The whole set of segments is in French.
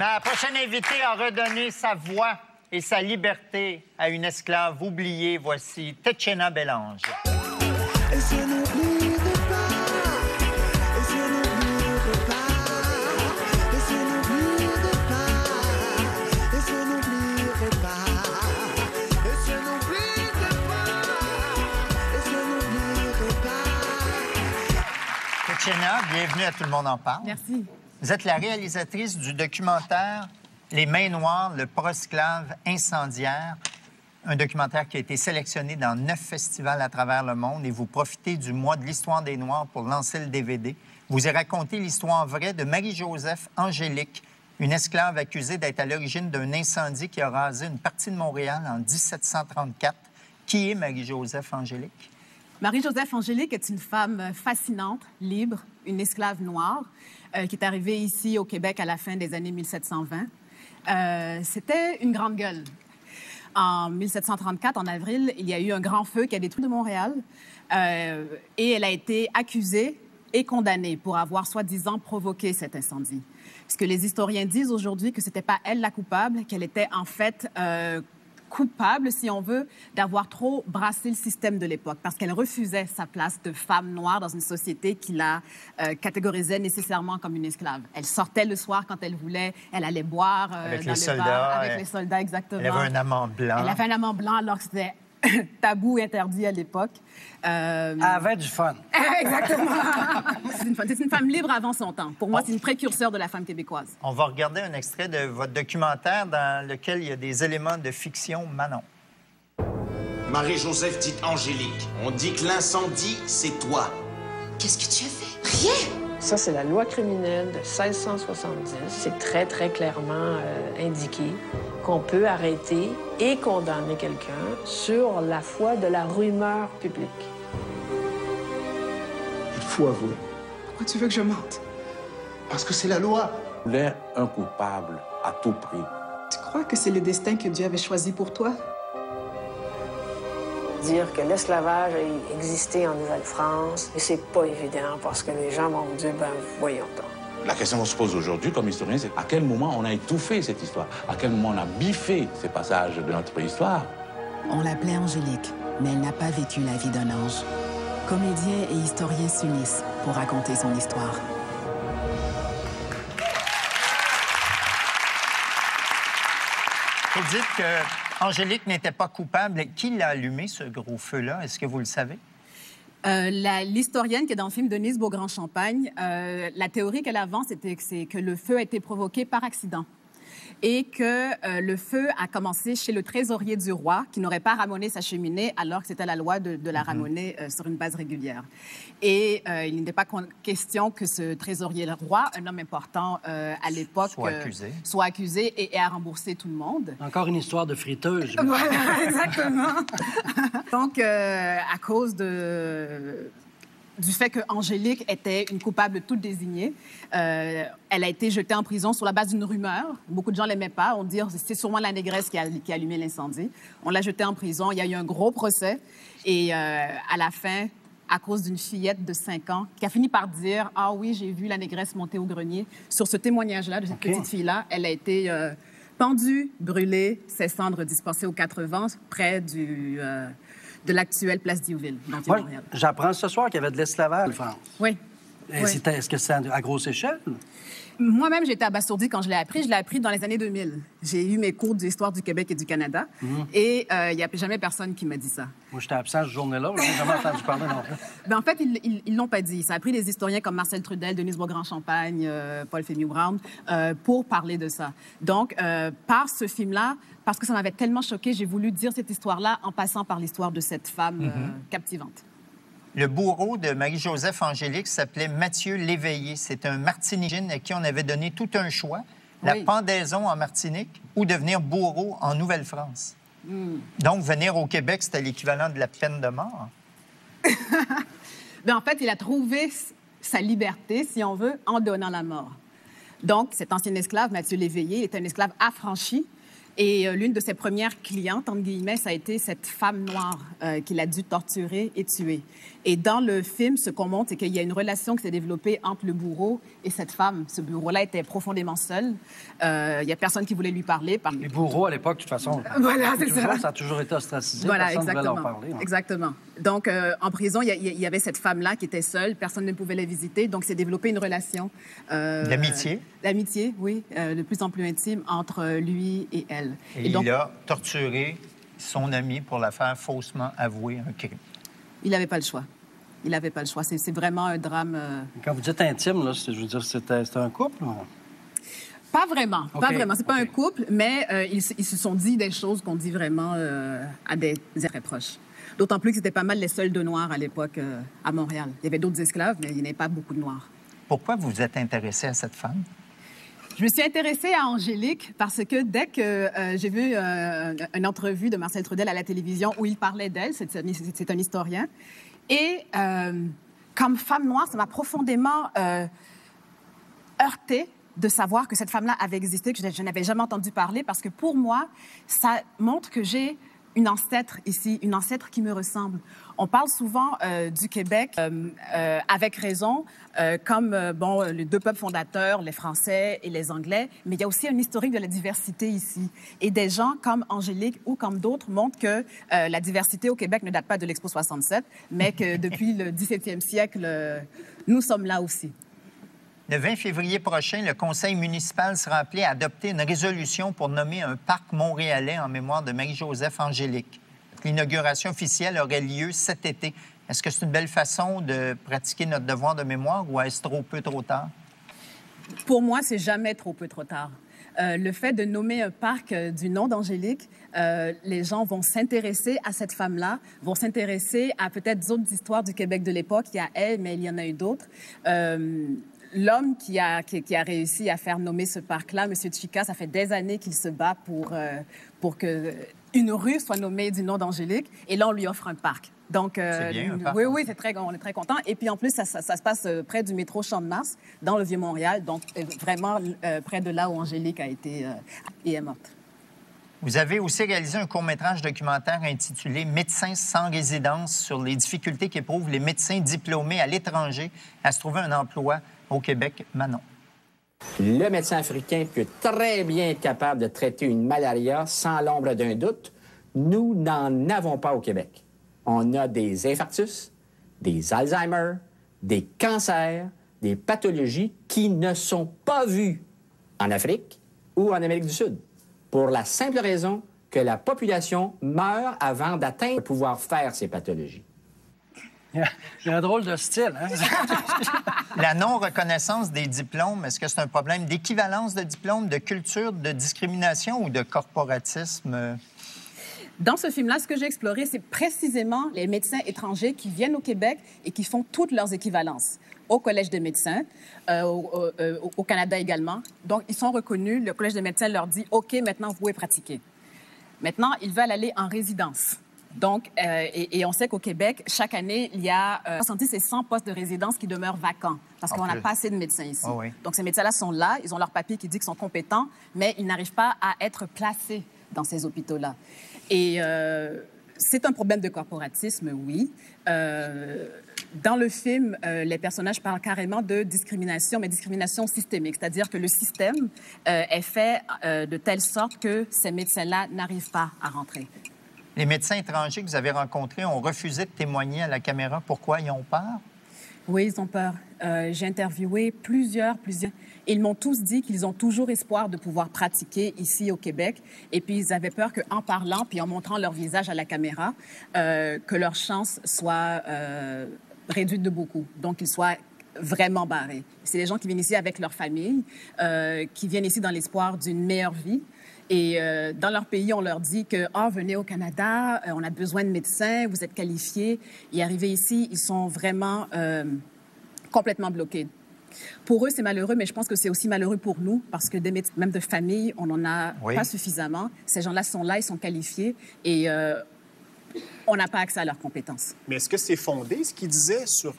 La prochaine invitée a redonné sa voix et sa liberté à une esclave oubliée. Voici Tetchena Bellange. Tetchena, bienvenue à Tout le monde en parle. Merci. Vous êtes la réalisatrice du documentaire Les Mains Noires, le prosclave incendiaire, un documentaire qui a été sélectionné dans 9 festivals à travers le monde, et vous profitez du mois de l'histoire des Noirs pour lancer le DVD. Vous y racontez l'histoire vraie de Marie-Joseph Angélique, une esclave accusée d'être à l'origine d'un incendie qui a rasé une partie de Montréal en 1734. Qui est Marie-Joseph Angélique? Marie-Joseph Angélique est une femme fascinante, libre, une esclave noire, qui est arrivée ici au Québec à la fin des années 1720. C'était une grande gueule. En 1734, en avril, il y a eu un grand feu qui a détruit de Montréal et elle a été accusée et condamnée pour avoir soi-disant provoqué cet incendie. Parce que les historiens disent aujourd'hui que ce n'était pas elle la coupable, qu'elle était en fait coupable, si on veut, d'avoir trop brassé le système de l'époque, parce qu'elle refusait sa place de femme noire dans une société qui la catégorisait nécessairement comme une esclave. Elle sortait le soir quand elle voulait, elle allait boire avec dans les le soldats, bar, avec les soldats, exactement. Elle avait un amant blanc. Elle avait un amant blanc alors que c'était tabou et interdit à l'époque. Elle avait du fun. Exactement. C'est une femme libre avant son temps. Pour moi, c'est une précurseur de la femme québécoise. On va regarder un extrait de votre documentaire dans lequel il y a des éléments de fiction. Manon. Marie-Joseph dite Angélique. On dit que l'incendie, c'est toi. Qu'est-ce que tu as fait? Rien! Ça, c'est la loi criminelle de 1670. C'est très, très clairement indiqué qu'on peut arrêter et condamner quelqu'un sur la foi de la rumeur publique. Il faut avouer. Pourquoi tu veux que je mente? Parce que c'est la loi. Il est un coupable à tout prix. Tu crois que c'est le destin que Dieu avait choisi pour toi? Dire que l'esclavage a existé en Nouvelle-France, et c'est pas évident parce que les gens vont vous dire, ben voyons donc. La question qu'on se pose aujourd'hui comme historien, c'est à quel moment on a étouffé cette histoire? À quel moment on a biffé ces passages de notre histoire? On l'appelait Angélique, mais elle n'a pas vécu la vie d'un ange. Comédiens et historiens s'unissent pour raconter son histoire. Vous dites que Angélique n'était pas coupable. Qui l'a allumé, ce gros feu-là? Est-ce que vous le savez? L'historienne qui est dans le film Denise Beaugrand-Champagne, la théorie qu'elle avance, c'est que le feu a été provoqué par accident et que le feu a commencé chez le trésorier du roi qui n'aurait pas ramoné sa cheminée alors que c'était la loi de la ramoner sur une base régulière. Et il n'était pas question que ce trésorier le roi, un homme important à l'époque, soit accusé et ait à rembourser tout le monde. Encore une histoire de friteuse. Voilà, exactement. Donc, à cause du fait qu'Angélique était une coupable toute désignée. Elle a été jetée en prison sur la base d'une rumeur. Beaucoup de gens ne l'aimaient pas. On dit que c'est sûrement la négresse qui a allumé l'incendie. On l'a jetée en prison. Il y a eu un gros procès. Et à la fin, à cause d'une fillette de 5 ans qui a fini par dire « Ah oui, j'ai vu la négresse monter au grenier », sur ce témoignage-là de cette petite fille-là, elle a été pendue, brûlée, ses cendres dispersées aux 4 vents près de l'actuelle place Diouville, dans Montréal. J'apprends ce soir qu'il y avait de l'esclavage en France. Oui. Est-ce que c'est à grosse échelle? Moi-même, j'étais abasourdie quand je l'ai appris. Je l'ai appris dans les années 2000. J'ai eu mes cours d'histoire du Québec et du Canada. Et il n'y a jamais personne qui m'a dit ça. Moi, j'étais absent cette journée-là. Je n'ai jamais entendu parler non plus. Ben, en fait, ils ne l'ont pas dit. Ça a pris des historiens comme Marcel Trudel, Denise Beaugrand-Champagne, Paul Fémieux-Brown pour parler de ça. Donc, par ce film-là, parce que ça m'avait tellement choquée, j'ai voulu dire cette histoire-là en passant par l'histoire de cette femme captivante. Le bourreau de Marie-Joseph Angélique s'appelait Mathieu Léveillé. C'est un Martinigine à qui on avait donné tout un choix, la pendaison en Martinique ou devenir bourreau en Nouvelle-France. Donc, venir au Québec, c'était l'équivalent de la peine de mort. Bien, en fait, il a trouvé sa liberté, si on veut, en donnant la mort. Donc, cet ancien esclave, Mathieu Léveillé, est un esclave affranchi Et l'une de ses premières clientes, entre guillemets, ça a été cette femme noire qu'il a dû torturer et tuer. Et dans le film, ce qu'on montre, c'est qu'il y a une relation qui s'est développée entre le bourreau et cette femme. Ce bourreau-là était profondément seul. Il n'y a personne qui voulait lui parler. Les bourreaux, à l'époque, de toute façon, voilà, c'est ça. Ça a toujours été ostracisé. Voilà, Personne ne voulait exactement. leur parler. Exactement. Donc, en prison, il y avait cette femme-là qui était seule. Personne ne pouvait la visiter. Donc, s'est développée une relation. D'amitié? D'amitié, oui. De plus en plus intime entre lui et elle. Et donc, il a torturé son ami pour la faire faussement avouer un crime. Il n'avait pas le choix. Il n'avait pas le choix. C'est vraiment un drame... Quand vous dites intime, là, je veux dire, c'était un couple? Ou... Pas vraiment. Okay. Pas vraiment. C'est pas un couple, mais ils se sont dit des choses qu'on dit vraiment à des très proches. D'autant plus que c'était pas mal les seuls de Noirs à l'époque à Montréal. Il y avait d'autres esclaves, mais il n'y avait pas beaucoup de Noirs. Pourquoi vous vous êtes intéressée à cette femme? Je me suis intéressée à Angélique parce que dès que j'ai vu une entrevue de Marcel Trudel à la télévision où il parlait d'elle, c'est un historien, et comme femme noire, ça m'a profondément heurtée de savoir que cette femme-là avait existé, que je n'avais jamais entendu parler, parce que pour moi, ça montre que j'ai une ancêtre ici, une ancêtre qui me ressemble. On parle souvent du Québec, avec raison, comme les deux peuples fondateurs, les Français et les Anglais, mais il y a aussi un historique de la diversité ici. Et des gens comme Angélique ou comme d'autres montrent que la diversité au Québec ne date pas de l'Expo 67, mais que depuis le 17e siècle, nous sommes là aussi. Le 20 février prochain, le conseil municipal sera appelé à adopter une résolution pour nommer un parc montréalais en mémoire de Marie-Joseph Angélique. L'inauguration officielle aurait lieu cet été. Est-ce que c'est une belle façon de pratiquer notre devoir de mémoire ou est-ce trop peu, trop tard? Pour moi, c'est jamais trop peu, trop tard. Le fait de nommer un parc du nom d'Angélique, les gens vont s'intéresser à cette femme-là, vont s'intéresser à peut-être d'autres histoires du Québec de l'époque. Il y a elle, mais il y en a eu d'autres. L'homme qui a réussi à faire nommer ce parc-là, M. Tchika, ça fait des années qu'il se bat pour qu'une rue soit nommée du nom d'Angélique. Et là, on lui offre un parc. Donc, c'est bien, un parc. Oui, on est très contents. Et puis, en plus, ça se passe près du métro Champ-de-Mars, dans le Vieux-Montréal. Donc, vraiment près de là où Angélique a été et est morte. Vous avez aussi réalisé un court-métrage documentaire intitulé « Médecins sans résidence » sur les difficultés qu'éprouvent les médecins diplômés à l'étranger à se trouver un emploi au Québec. Manon. Le médecin africain peut très bien être capable de traiter une malaria sans l'ombre d'un doute. Nous n'en avons pas au Québec. On a des infarctus, des Alzheimer, des cancers, des pathologies qui ne sont pas vues en Afrique ou en Amérique du Sud, pour la simple raison que la population meurt avant d'atteindre le pouvoir faire ces pathologies. Il y a un drôle de style, hein? La non-reconnaissance des diplômes, est-ce que c'est un problème d'équivalence de diplômes, de culture, de discrimination ou de corporatisme? Dans ce film-là, ce que j'ai exploré, c'est précisément les médecins étrangers qui viennent au Québec et qui font toutes leurs équivalences au Collège des médecins, au Canada également. Donc, ils sont reconnus. Le Collège des médecins leur dit « OK, maintenant, vous pouvez pratiquer ». Maintenant, ils veulent aller en résidence. Donc, et on sait qu'au Québec, chaque année, il y a 70 et 100 postes de résidence qui demeurent vacants parce qu'on n'a pas assez de médecins ici. Oh oui. Donc, ces médecins-là sont là, ils ont leur papier qui dit qu'ils sont compétents, mais ils n'arrivent pas à être placés dans ces hôpitaux-là. Et c'est un problème de corporatisme, oui. Dans le film, les personnages parlent carrément de discrimination, mais discrimination systémique, c'est-à-dire que le système est fait de telle sorte que ces médecins-là n'arrivent pas à rentrer. Les médecins étrangers que vous avez rencontrés ont refusé de témoigner à la caméra. Pourquoi? Ils ont peur? Oui, ils ont peur. J'ai interviewé plusieurs. Ils m'ont tous dit qu'ils ont toujours espoir de pouvoir pratiquer ici au Québec. Et puis, ils avaient peur qu'en parlant, puis en montrant leur visage à la caméra, que leur chance soit réduite de beaucoup. Donc, ils soient vraiment barrés. C'est des gens qui viennent ici avec leur famille, qui viennent ici dans l'espoir d'une meilleure vie. Et dans leur pays, on leur dit que « Ah, venez au Canada, on a besoin de médecins, vous êtes qualifiés. » Et arrivés ici, ils sont vraiment complètement bloqués. Pour eux, c'est malheureux, mais je pense que c'est aussi malheureux pour nous, parce que des médecins, même de famille, on n'en a pas suffisamment. Ces gens-là sont là, ils sont qualifiés, et on n'a pas accès à leurs compétences. Mais est-ce que c'est fondé, ce qu'ils disaient sur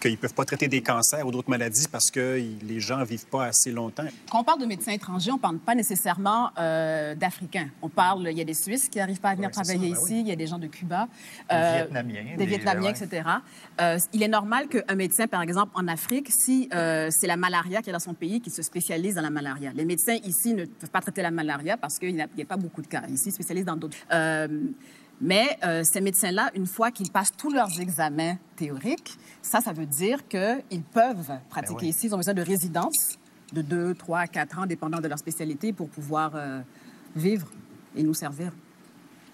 qu'ils ne peuvent pas traiter des cancers ou d'autres maladies parce que les gens ne vivent pas assez longtemps. Quand on parle de médecins étrangers, on ne parle pas nécessairement d'Africains. Il y a des Suisses qui n'arrivent pas à venir travailler ici, il y a des gens de Cuba, des Vietnamiens, etc. Il est normal qu'un médecin, par exemple, en Afrique, si c'est la malaria qui est dans son pays, qui se spécialise dans la malaria. Les médecins ici ne peuvent pas traiter la malaria parce qu'il n'y a pas beaucoup de cas. Ici, ils spécialisent dans d'autres. Mais ces médecins-là, une fois qu'ils passent tous leurs examens théoriques, ça veut dire qu'ils peuvent pratiquer ici. Ils ont besoin de résidence de 2, 3, 4 ans, dépendant de leur spécialité, pour pouvoir vivre et nous servir.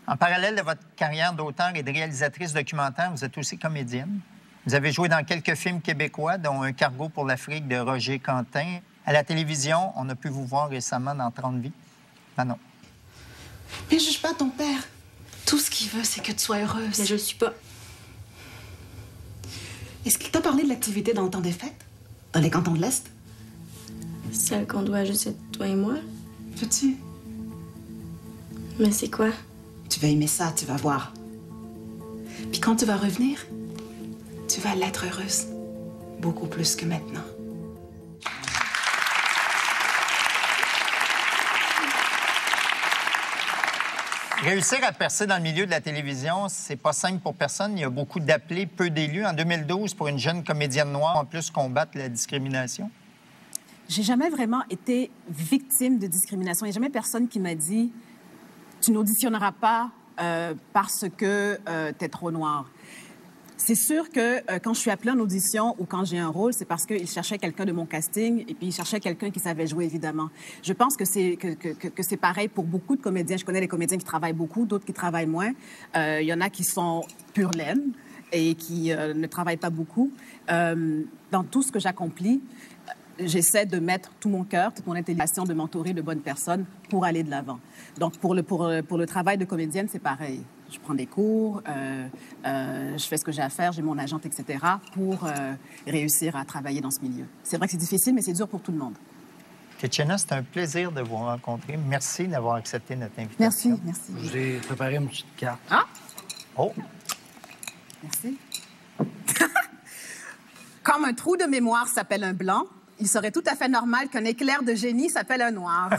En parallèle de votre carrière d'auteur et de réalisatrice documentaire, vous êtes aussi comédienne. Vous avez joué dans quelques films québécois, dont Un cargo pour l'Afrique de Roger Quentin. À la télévision, on a pu vous voir récemment dans 30 vies. Manon. Mais juge pas ton père. Tout ce qu'il veut, c'est que tu sois heureuse. Mais je le suis pas. Est-ce qu'il t'a parlé de l'activité dans le temps des fêtes? Dans les cantons de l'Est? Celle qu'on doit juste être toi et moi. Veux-tu? Mais c'est quoi? Tu vas aimer ça, tu vas voir. Puis quand tu vas revenir, tu vas l'être heureuse. Beaucoup plus que maintenant. Réussir à percer dans le milieu de la télévision, c'est pas simple pour personne. Il y a beaucoup d'appelés, peu d'élus. En 2012, pour une jeune comédienne noire, en plus combattre la discrimination. J'ai jamais vraiment été victime de discrimination. Il n'y a jamais personne qui m'a dit « Tu n'auditionneras pas parce que tu es trop noire ». C'est sûr que quand je suis appelée en audition ou quand j'ai un rôle, c'est parce qu'ils cherchaient quelqu'un de mon casting et puis ils cherchaient quelqu'un qui savait jouer, évidemment. Je pense que c'est pareil pour beaucoup de comédiens. Je connais des comédiens qui travaillent beaucoup, d'autres qui travaillent moins. Il y en a qui sont pure laine et qui ne travaillent pas beaucoup. Dans tout ce que j'accomplis, j'essaie de mettre tout mon cœur, toute mon intelligence, de m'entourer de bonnes personnes pour aller de l'avant. Donc, pour le travail de comédienne, c'est pareil. Je prends des cours, je fais ce que j'ai à faire, j'ai mon agente, etc., pour réussir à travailler dans ce milieu. C'est vrai que c'est difficile, mais c'est dur pour tout le monde. Ketchena, c'est un plaisir de vous rencontrer. Merci d'avoir accepté notre invitation. Merci. Je vous ai préparé une petite carte. Ah! Oh! Merci. Comme un trou de mémoire s'appelle un blanc, il serait tout à fait normal qu'un éclair de génie s'appelle un noir.